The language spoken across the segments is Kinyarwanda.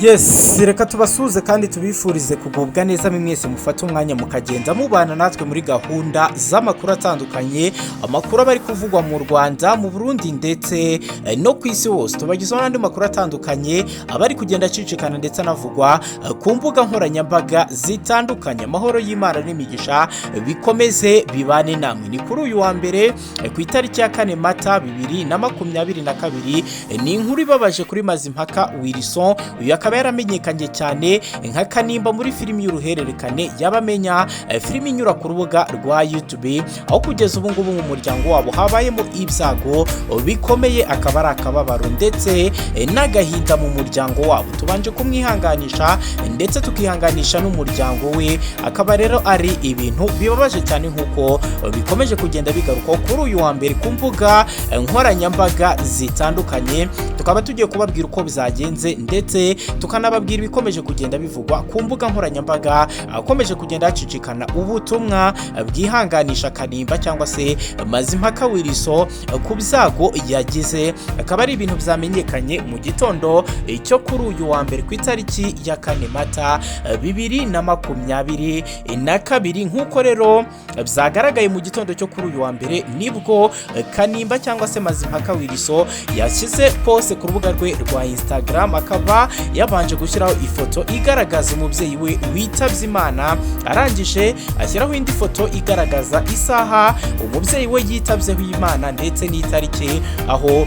Yes, reka tubasuze kandi tubifurize kugubwa neza mwese mufata umwanya mukagenda mubana natwe muri gahunda z'amakuru atandukanye, amakuru abari kuvugwa mu Rwanda, mu Burundi ndetse no ku isi hose. Tubagizeho n'andi makuru atandukanye abari kugenda acicikana ndetse anavugwa ku mbuga nkoranyambaga zitandukanye. Amahoro y'Imana n'imigisha bikomeze bibane namwe. Ni kuri uyu wa mbere ku itariki ya 4 Mata 2022, ni inkuru ibabaje kuri Mazimpaka Wilson. Uyu akaba yaramenyekanye cyane nka Kanimba muri filimi y'uruhererekane y'abamenya, filimi inyura ku rubuga rwa YouTube, aho kugeza ubu ngubu mu muryango wabo habayemo ibyago bikomeye, akaba ari akababaro ndetse n'agahinda mu muryango wabo. Tubanje kumwihanganisha ndetse tukihanganisha n'umuryango we, akaba rero ari ibintu bibabaje cyane nk'uko bikomeje kugenda bigaruka kuri uyu wa mbere ku mbuga nkoranyambaga zitandukanye. Tukaba tugiye kubabwira uko bizagenze ndetse tukanababwira ibikomeje kugenda bivugwa ku mbuga nkoranyambaga, akomeje kugenda hacicikana ubutumwa bwihanganisha Kanimba cyangwa se Mazimpaka Wilson ku byago yagize. Akaba ari ibintu byamenyekanye mu gitondo cyo kuri uyu wa mbere ku itariki ya 4 Mata 2022, nk'uko rero byagaragaye mu gitondo cyo kuri uyu wa mbere, nibwo Kanimba cyangwa se Mazimpaka Wilson yashyize post ku rubuga rwe rwa Instagram, akaba yabanje gushyiraho ifoto igaragaza umubyeyi we witabye Imana, arangije ashyiraho indi foto igaragaza isaha umubyeyi we yitabyeho Imana ndetse n'itariki, aho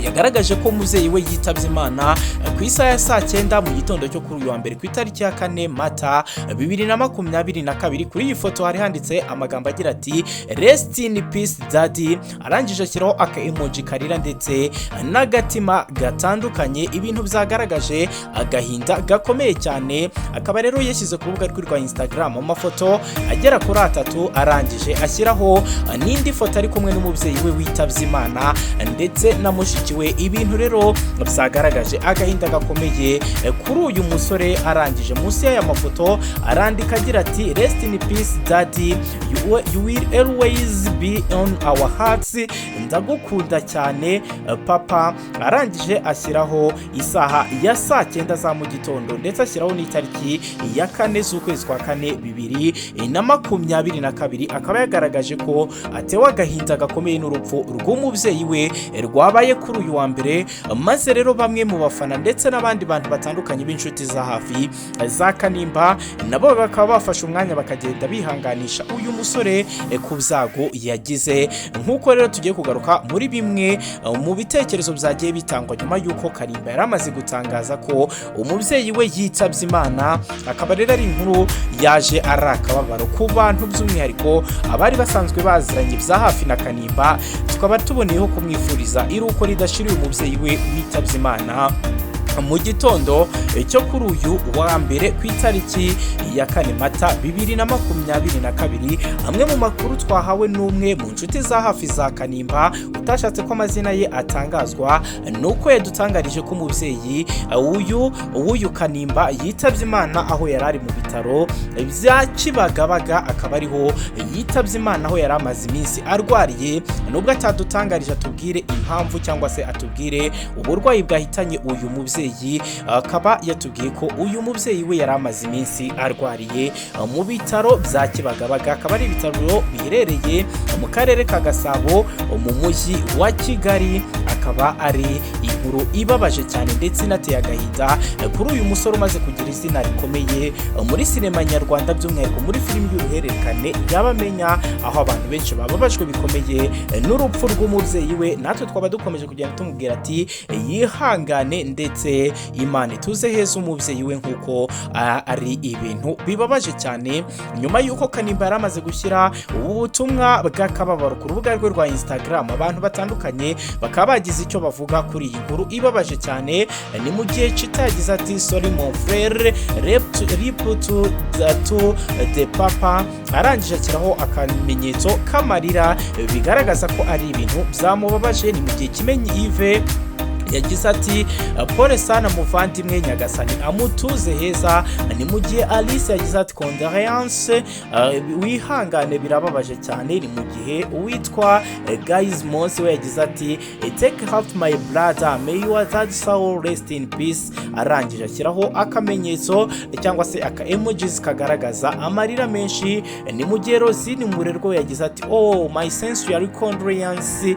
yagaragaje ko umubyeyi we yitabye Imana ku isaha ya saa 9 mu gitondo cyo kuri uyu wa mbere ku itariki ya 4 Mata 2022. Kuri iyi foto hari handitse amagambo agira ati rest in peace daddy, arangije ashyiraho aka emoji karira ndetse n'agatima gatandukanye, ibintu byagaragaje agahinda gakomeye cyane. Akaba rero yashyize ku rubuga rwe rwa Instagram amafoto agera kuri 3, arangije ashyiraho n'indi foto ari kumwe n'umubyeyi we witabye Imana ndetse na mushiki we. Ibintu rero byagaragaje agahinda gakomeye kuri uyu musore. Arangije munsi y'aya mafoto arandika agira ati rest in peace daddy, you will always be on our hearts, ndagukunda cyane papa. Arangije ashyiraho isaha ya saa 9 za mu gitondo ndetse ashyiraho n'itariki ya 4 z'ukwezi kwa 4 2022. Akaba yagaragaje ko atewe agahinda gakomeye n'urupfu rw'umubyeyi we rwabaye kuri uyu wa mbere, maze rero bamwe mu bafana ndetse n'abandi bantu batandukanye b'inshuti za hafi za Kanimba nabo bakaba bafashe umwanya bakagenda bihanganisha uyu musore ku byago yagize. Nk'uko rero tugiye kugaruka muri bimwe mu bitekerezo byagiye bitangwa nyuma y'uko Kanimba yari amaze gutangaza ko umubyeyi we yitabye Imana. Akaba rero ari inkuru yaje ari akababaro ku bantu, by'umwihariko abari basanzwe baziranye bya hafi na Kanimba. Tukaba tuboneyeho kumwifuriza iruko ridashiriye umubyeyi we witabye Imana mu gitondo cyo kuri uyu wa mbere ku itariki ya 4 Mata 2022. Amwe mu makuru twahawe n'umwe mu nshuti za hafi za Kanimba utashatse ko amazina ye atangazwa, nuko yadutangarije ko umubyeyi uyu Kanimba yitabye Imana aho yari ari mu bitaro bya Kibagabaga. Akaba ariho yitabye Imana aho yari amaze iminsi arwariye, nubwo atadutangarije atubwire impamvu cyangwa se atubwire uburwayi bwahitanye uyu mubyeyi. Akaba yatubwiye ko uyu mubyeyi we yari amaze iminsi arwariye mu bitaro bya Kibagabaga. Akaba ari ibitaro biherereye mu karere ka Gasabo mu mujyi wa Kigali. Akaba ari inkuru ibabaje cyane ndetse inateye agahinda kuri uyu musore umaze kugira izina rikomeye muri sinema nyarwanda, by'umwihariko muri filimi y'uruhererekane y'abamenya, aho abantu benshi bababajwe bikomeye n'urupfu rw'umubyeyi we. Natwe twaba dukomeje kugenda tumubwira ati yihangane ndetse Imana ituze heza umubyeyi we, nk'uko ari ibintu bibabaje cyane. Nyuma y'uko Kanimba yari amaze gushyira ubutumwa bw'akababaro ku rubuga rwe rwa Instagram, abantu batandukanye bakaba bagize icyo bavuga kuri iyi nkuru ibabaje cyane. Ni mu gihe kitagize ati sorry mon frère, rip to the papa, arangije ashyiraho akamenyetso k'amarira bigaragaza ko ari ibintu byamubabaje. Ni mu gihe Kimenyi Yves yagize ati pole sana muvandimwe, nyagasani amutuze heza. Ni mu gihe Alice yagize ati condoléance, wihangane birababaje cyane. Ni mu gihe uwitwa Guys Mose we yagize ati take heart my brother, may your dad soul rest in peace. Arangije ashyiraho akamenyetso cyangwa se aka emojis kagaragaza amarira menshi. Ni mu gihe Rosine Murerwa yagize ati oh my sincere condolences,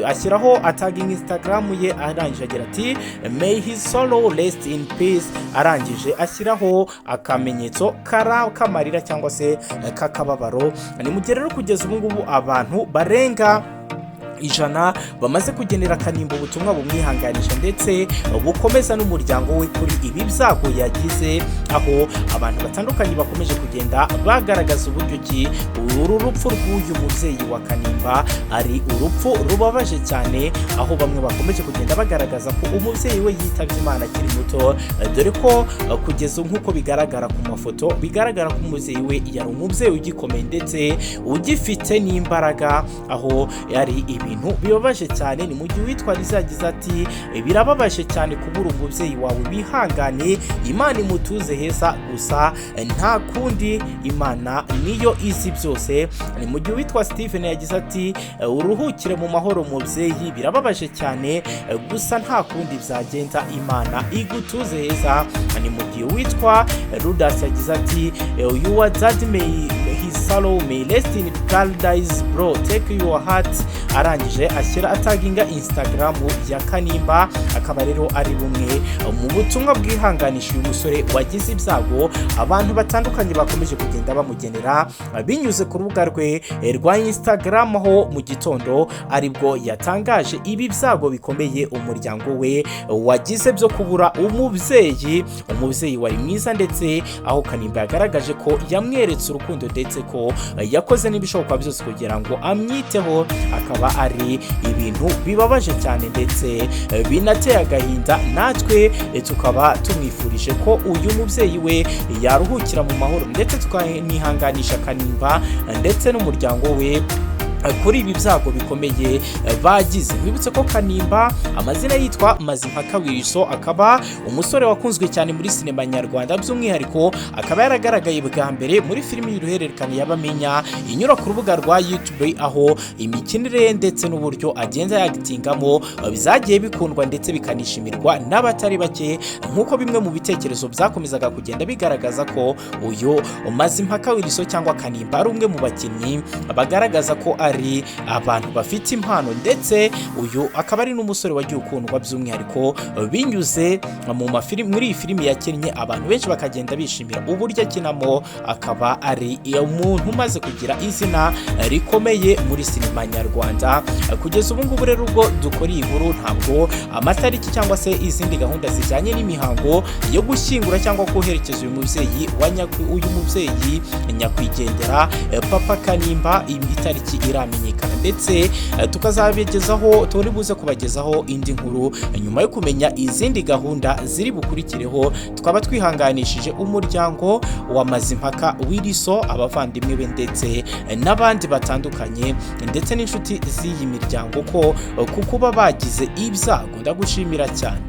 ashyiraho atagging Instagram ye. Arangije agira ati may his soul rest in peace. Arangije ashyiraho akamenyetso kamarira cyangwa se kakababaro. Ni mu gihe rero kugeza ubu ngubu abantu barenga 100 bamaze kugenera Kanimba ubutumwa bumwihanganisha ndetse bukomeza n'umuryango we kuri ibi byago yagize, aho abantu batandukanye bakomeje kugenda bagaragaza uburyo ki uru rupfu rw'uyu mubyeyi wa Kanimba ari urupfu rubabaje cyane, aho bamwe bakomeje kugenda bagaragaza ko umubyeyi we yitabye Imana akiri muto, dore ko kugeza nk'uko bigaragara ku mafoto bigaragara ko umubyeyi we yari umubyeyi ugikomeye ndetse ugifite n'imbaraga, aho yari ibintu bibabaje cyane. Ni mu gihe witwa rizagize ati birababaje cyane kubura umubyeyi wawe, bihangane Imana imutuze heza, gusa nta kundi Imana niyo izi byose. Ni mu gihe witwa Steven yagize ati uruhukire mu mahoro mubyeyi, birababaje cyane gusa nta kundi byagenda Imana igutuze heza. Ni mu gihe witwa Rudas yagize ati your dad may his soul may rest in paradise bro, take your heart. Arangije ashyira ataginga Instagram ya Kanimba, akaba rero ari bumwe mu butumwa bwihanganisha uyu musore wagize ibyago. Abantu batandukanye bakomeje kugenda bamugenera binyuze ku rubuga rwe rwa Instagram, aho mu gitondo aribwo yatangaje ibi byago bikomeye umuryango we wagize byo kubura umubyeyi wari mwiza, ndetse aho Kanimba yagaragaje ko yamweretse urukundo ndetse ko yakoze n'ibishoboka byose kugira ngo amwiteho. Akaba ari ibintu bibabaje cyane ndetse binateye agahinda, natwe tukaba tumwifurije ko uyu mubyeyi we yaruhukira mu mahoro, ndetse tukanihanganisha Kanimba ndetse n'umuryango we kuri ibi byago bikomeye bagize. Mwibutse ko Kanimba amazina yitwa Mazimpaka Wilson, akaba umusore wakunzwe cyane muri sinema nyarwanda, by'umwihariko akaba yaragaragaye bwa mbere muri filimi y'uruhererekane y'abamenya inyura ku rubuga rwa YouTube, aho imikinire ndetse n'uburyo agenda yagitingamo bizagiye bikundwa ndetse bikanishimirwa n'abatari bake, nk'uko bimwe mu bitekerezo byakomezaga kugenda bigaragaza ko uyu Mazimpaka Wilson cyangwa Kanimba ari umwe mu bakinnyi bagaragaza ko ari abantu bafite impano, ndetse uyu akaba ari n'umusore wagiye ukundwa by'umwihariko binyuze mu mafilimi. Muri iyi filimi yakinnye abantu benshi bakagenda bishimira uburyo akinamo, akaba ari umuntu umaze kugira izina rikomeye muri sinema nyarwanda. Kugeza ubu ngubu rero ubwo dukora iyi nkuru, ntabwo amatariki cyangwa se izindi gahunda zijyanye n'imihango yo gushyingura cyangwa koherekeza uyu mubyeyi nyakwigendera Papa Kanimba itariki iramenyekana, ndetse turi buze kubagezaho indi nkuru nyuma yo kumenya izindi gahunda ziri bukurikireho. Tukaba twihanganishije umuryango wa Mazimpaka Wilson, abavandimwe be ndetse n'abandi batandukanye ndetse n'inshuti z'iyi miryango ko kuba bagize ibyago. Ndagushimira cyane.